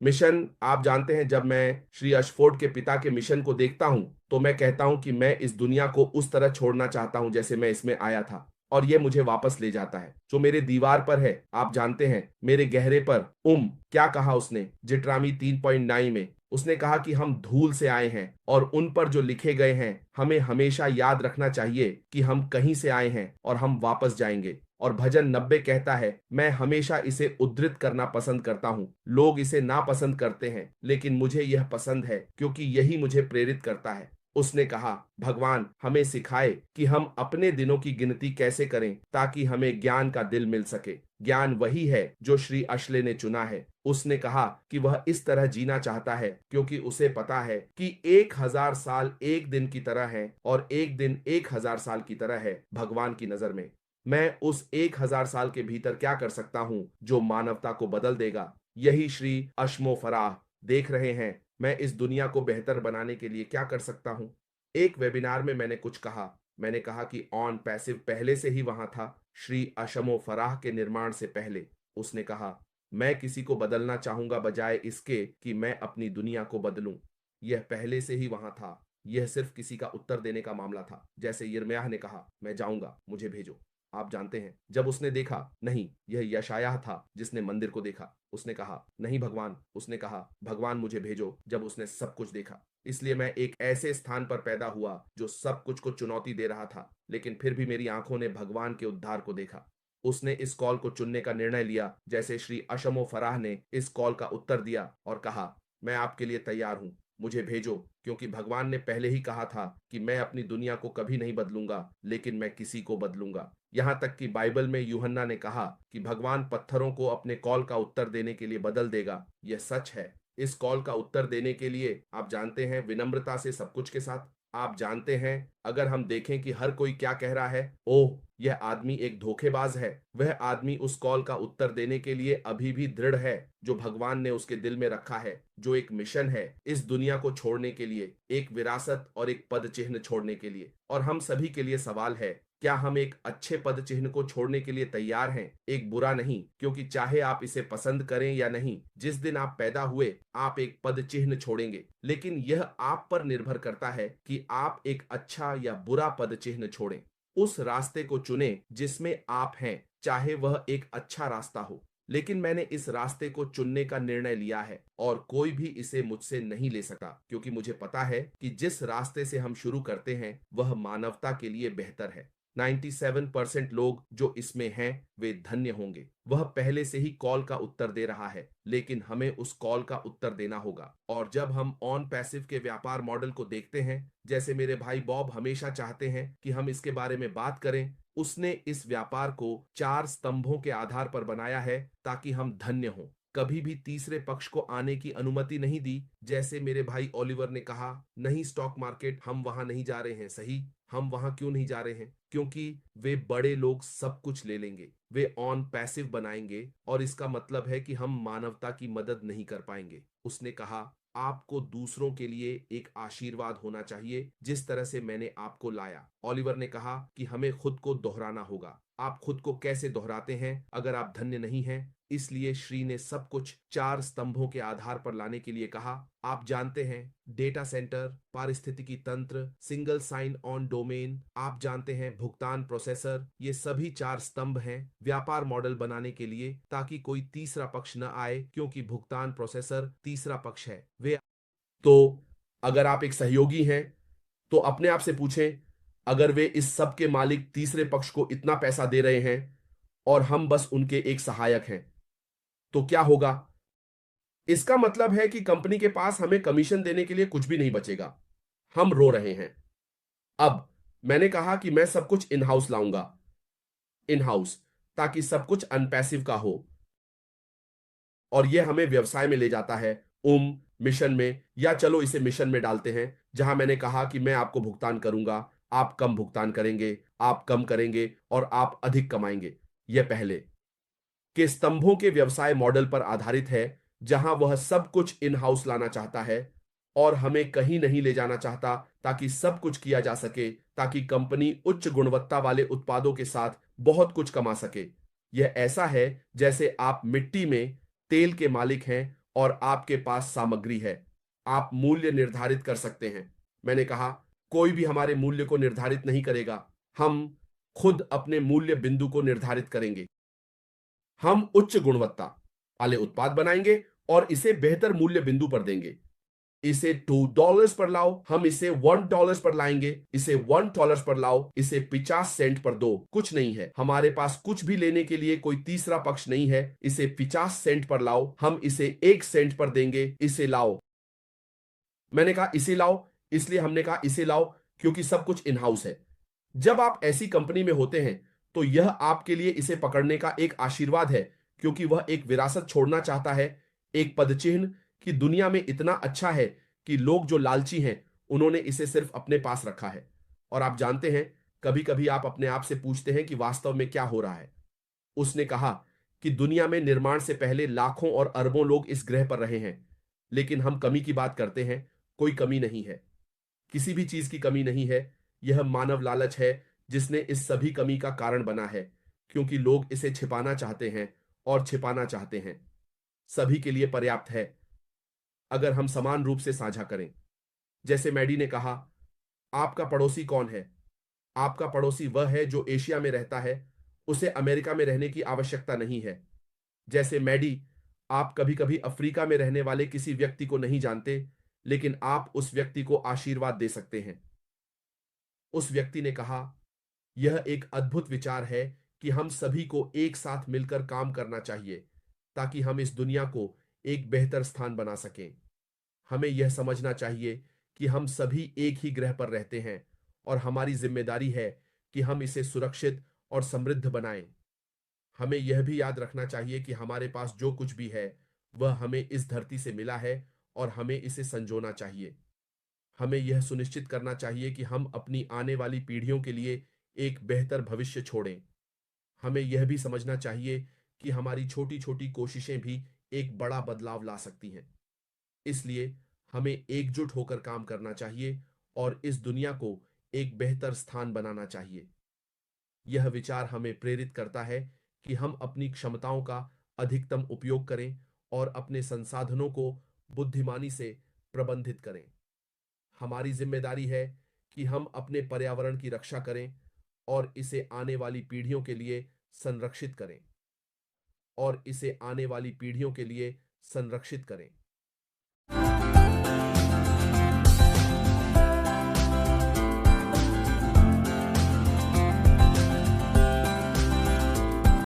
Mission, आप जानते हैं, जब मैं श्री अशफोर्ड के पिता के मिशन को देखता हूं तो मैं कहता हूं कि मैं इस दुनिया को उस तरह छोड़ना चाहता हूं जैसे मैं इसमें आया था, और ये मुझे वापस ले जाता है। जो मेरे दीवार पर है, आप जानते हैं, मेरे गहरे पर क्या कहा उसने जिट्रामी 3.9 में? उसने कहा कि हम धूल से आए हैं और उन पर जो लिखे गए हैं हमें हमेशा याद रखना चाहिए कि हम कहीं से आए हैं और हम वापस जाएंगे। और भजन 90 कहता है, मैं हमेशा इसे उद्धृत करना पसंद करता हूं। लोग इसे नापसंद करते हैं लेकिन मुझे यह पसंद है क्योंकि यही मुझे प्रेरित करता है। उसने कहा, भगवान हमें सिखाए कि हम अपने दिनों की गिनती कैसे करें ताकि हमें ज्ञान का दिल मिल सके। ज्ञान वही है जो श्री अश्ले ने चुना है। उसने कहा कि वह इस तरह जीना चाहता है क्योंकि उसे पता है कि 1000 साल एक दिन की तरह है और एक दिन 1000 साल की तरह है भगवान की नजर में। मैं उस 1000 साल के भीतर क्या कर सकता हूं जो मानवता को बदल देगा? यही श्री अशमो फराह देख रहे हैं। मैं इस दुनिया को बेहतर बनाने के लिए क्या कर सकता हूं? एक वेबिनार में मैंने कुछ कहा। मैंने कहा कि ऑन पैसिव पहले से ही वहां था, श्री अशमो फराह के निर्माण से पहले। उसने कहा, मैं किसी को बदलना चाहूंगा बजाय इसके कि मैं अपनी दुनिया को बदलूं। यह पहले से ही वहां था। यह सिर्फ किसी का उत्तर देने का मामला था। जैसे यिर्मयाह ने कहा, मैं जाऊंगा, मुझे भेजो। आप जानते हैं, जब उसने देखा, नहीं, यह यशायाह था जिसने मंदिर को देखा। उसने कहा, नहीं भगवान। उसने कहा, भगवान मुझे भेजो, जब उसने सब कुछ देखा। इसलिए मैं एक ऐसे स्थान पर पैदा हुआ जो सब कुछ को चुनौती दे रहा था, लेकिन फिर भी मेरी आंखों ने भगवान के उद्धार को देखा। उसने इस कॉल को चुनने का निर्णय लिया, जैसे श्री अशमो फराह ने इस कॉल का उत्तर दिया और कहा, मैं आपके लिए तैयार हूं, मुझे भेजो। क्योंकि भगवान ने पहले ही कहा था कि मैं अपनी दुनिया को कभी नहीं बदलूंगा, लेकिन मैं किसी को बदलूंगा। यहां तक कि बाइबल में यूहन्ना ने कहा कि भगवान पत्थरों को अपने कॉल का उत्तर देने के लिए बदल देगा। यह सच है। इस कॉल का उत्तर देने के लिए, आप जानते हैं, विनम्रता से, सब कुछ के साथ। आप जानते हैं, अगर हम देखें कि हर कोई क्या कह रहा है, ओह यह आदमी एक धोखेबाज है, वह आदमी उस कॉल का उत्तर देने के लिए अभी भी दृढ़ है जो भगवान ने उसके दिल में रखा है, जो एक मिशन है इस दुनिया को छोड़ने के लिए, एक विरासत और एक पद चिन्ह छोड़ने के लिए। और हम सभी के लिए सवाल है, क्या हम एक अच्छे पद चिन्ह को छोड़ने के लिए तैयार हैं? एक बुरा नहीं, क्योंकि चाहे आप इसे पसंद करें या नहीं, जिस दिन आप पैदा हुए आप एक पद चिन्ह छोड़ेंगे। लेकिन यह आप पर निर्भर करता है कि आप एक अच्छा या बुरा पद चिन्ह छोड़ें। उस रास्ते को चुनें जिसमें आप हैं, चाहे वह एक अच्छा रास्ता हो। लेकिन मैंने इस रास्ते को चुनने का निर्णय लिया है और कोई भी इसे मुझसे नहीं ले सका, क्योंकि मुझे पता है कि जिस रास्ते से हम शुरू करते हैं वह मानवता के लिए बेहतर है। 97% लोग जो इसमें हैं वे धन्य होंगे। वह पहले से ही कॉल का उत्तर दे रहा है, लेकिन हमें उस कॉल का उत्तर देना होगा। और जब हम ऑन पैसिव के व्यापार मॉडल को देखते हैं, जैसे मेरे भाई बॉब हमेशा चाहते हैं कि हम इसके बारे में बात करें, उसने इस व्यापार को 4 स्तंभों के आधार पर बनाया है ताकि हम धन्य हों। कभी भी तीसरे पक्ष को आने की अनुमति नहीं दी। जैसे मेरे भाई ओलिवर ने कहा, नहीं स्टॉक मार्केट, हम वहां नहीं जा रहे हैं। सही, हम वहां क्यों नहीं जा रहे हैं? क्योंकि वे बड़े लोग सब कुछ ले लेंगे, वे ऑन पैसिव बनाएंगे और इसका मतलब है कि हम मानवता की मदद नहीं कर पाएंगे। उसने कहा, आपको दूसरों के लिए एक आशीर्वाद होना चाहिए जिस तरह से मैंने आपको लाया। ओलिवर ने कहा कि हमें खुद को दोहराना होगा। आप खुद को कैसे दोहराते हैं अगर आप धन्य नहीं हैं? इसलिए श्री ने सब कुछ 4 स्तंभों के आधार पर लाने के लिए कहा। आप जानते हैं, डेटा सेंटर, पारिस्थितिकी तंत्र, सिंगल साइन ऑन डोमेन, आप जानते हैं, भुगतान प्रोसेसर, ये सभी 4 स्तंभ हैं व्यापार मॉडल बनाने के लिए, ताकि कोई तीसरा पक्ष न आए, क्योंकि भुगतान प्रोसेसर तीसरा पक्ष है। वे तो अगर आप एक सहयोगी हैं तो अपने आप से पूछें, अगर वे इस सब के मालिक तीसरे पक्ष को इतना पैसा दे रहे हैं और हम बस उनके एक सहायक हैं, तो क्या होगा? इसका मतलब है कि कंपनी के पास हमें कमीशन देने के लिए कुछ भी नहीं बचेगा। हम रो रहे हैं। अब मैंने कहा कि मैं सब कुछ इन हाउस लाऊंगा, इन हाउस, ताकि सब कुछ अनपैसिव का हो। और यह हमें व्यवसाय में ले जाता है, मिशन में, या चलो इसे मिशन में डालते हैं, जहां मैंने कहा कि मैं आपको भुगतान करूंगा, आप कम भुगतान करेंगे, आप कम करेंगे और आप अधिक कमाएंगे। यह पहले के स्तंभों के व्यवसाय मॉडल पर आधारित है, जहां वह सब कुछ इन हाउस लाना चाहता है और हमें कहीं नहीं ले जाना चाहता, ताकि सब कुछ किया जा सके, ताकि कंपनी उच्च गुणवत्ता वाले उत्पादों के साथ बहुत कुछ कमा सके। यह ऐसा है जैसे आप मिट्टी में तेल के मालिक हैं और आपके पास सामग्री है। आप मूल्य निर्धारित कर सकते हैं। मैंने कहा, कोई भी हमारे मूल्य को निर्धारित नहीं करेगा। हम खुद अपने मूल्य बिंदु को निर्धारित करेंगे। हम उच्च गुणवत्ता वाले उत्पाद बनाएंगे और इसे बेहतर मूल्य बिंदु पर देंगे। इसे $2 पर लाओ, हम इसे $1 पर लाएंगे। इसे $1 पर लाओ, इसे 50 सेंट पर दो। कुछ नहीं है, हमारे पास कुछ भी लेने के लिए कोई तीसरा पक्ष नहीं है। इसे 50 सेंट पर लाओ, हम इसे 1 सेंट पर देंगे। इसे लाओ। मैंने कहा इसे लाओ, इसलिए हमने कहा इसे लाओ क्योंकि सब कुछ इन हाउस है। जब आप ऐसी कंपनी में होते हैं तो यह आपके लिए इसे पकड़ने का एक आशीर्वाद है, क्योंकि वह एक विरासत छोड़ना चाहता है, एक पदचिह्न कि दुनिया में इतना अच्छा है कि लोग जो लालची हैं उन्होंने इसे सिर्फ अपने पास रखा है। और आप जानते हैं, कभी कभी आप अपने आप से पूछते हैं कि वास्तव में क्या हो रहा है। उसने कहा कि दुनिया में निर्माण से पहले लाखों और अरबों लोग इस ग्रह पर रहे हैं, लेकिन हम कमी की बात करते हैं। कोई कमी नहीं है, किसी भी चीज की कमी नहीं है। यह मानव लालच है जिसने इस सभी कमी का कारण बना है, क्योंकि लोग इसे छिपाना चाहते हैं और छिपाना चाहते हैं। सभी के लिए पर्याप्त है अगर हम समान रूप से साझा करें। जैसे मैडी ने कहा, आपका पड़ोसी कौन है? आपका पड़ोसी वह है जो एशिया में रहता है। उसे अमेरिका में रहने की आवश्यकता नहीं है। जैसे मैडी, आप कभी कभी अफ्रीका में रहने वाले किसी व्यक्ति को नहीं जानते, लेकिन आप उस व्यक्ति को आशीर्वाद दे सकते हैं। उस व्यक्ति ने कहा, यह एक अद्भुत विचार है कि हम सभी को एक साथ मिलकर काम करना चाहिए ताकि हम इस दुनिया को एक बेहतर स्थान बना सकें। हमें यह समझना चाहिए कि हम सभी एक ही ग्रह पर रहते हैं और हमारी जिम्मेदारी है कि हम इसे सुरक्षित और समृद्ध बनाएं। हमें यह भी याद रखना चाहिए कि हमारे पास जो कुछ भी है वह हमें इस धरती से मिला है और हमें इसे संजोना चाहिए। हमें यह सुनिश्चित करना चाहिए कि हम अपनी आने वाली पीढ़ियों के लिए एक बेहतर भविष्य छोड़ें। हमें यह भी समझना चाहिए कि हमारी छोटी छोटी कोशिशें भी एक बड़ा बदलाव ला सकती हैं। इसलिए हमें एकजुट होकर काम करना चाहिए और इस दुनिया को एक बेहतर स्थान बनाना चाहिए। यह विचार हमें प्रेरित करता है कि हम अपनी क्षमताओं का अधिकतम उपयोग करें और अपने संसाधनों को बुद्धिमानी से प्रबंधित करें। हमारी जिम्मेदारी है कि हम अपने पर्यावरण की रक्षा करें और इसे आने वाली पीढ़ियों के लिए संरक्षित करें।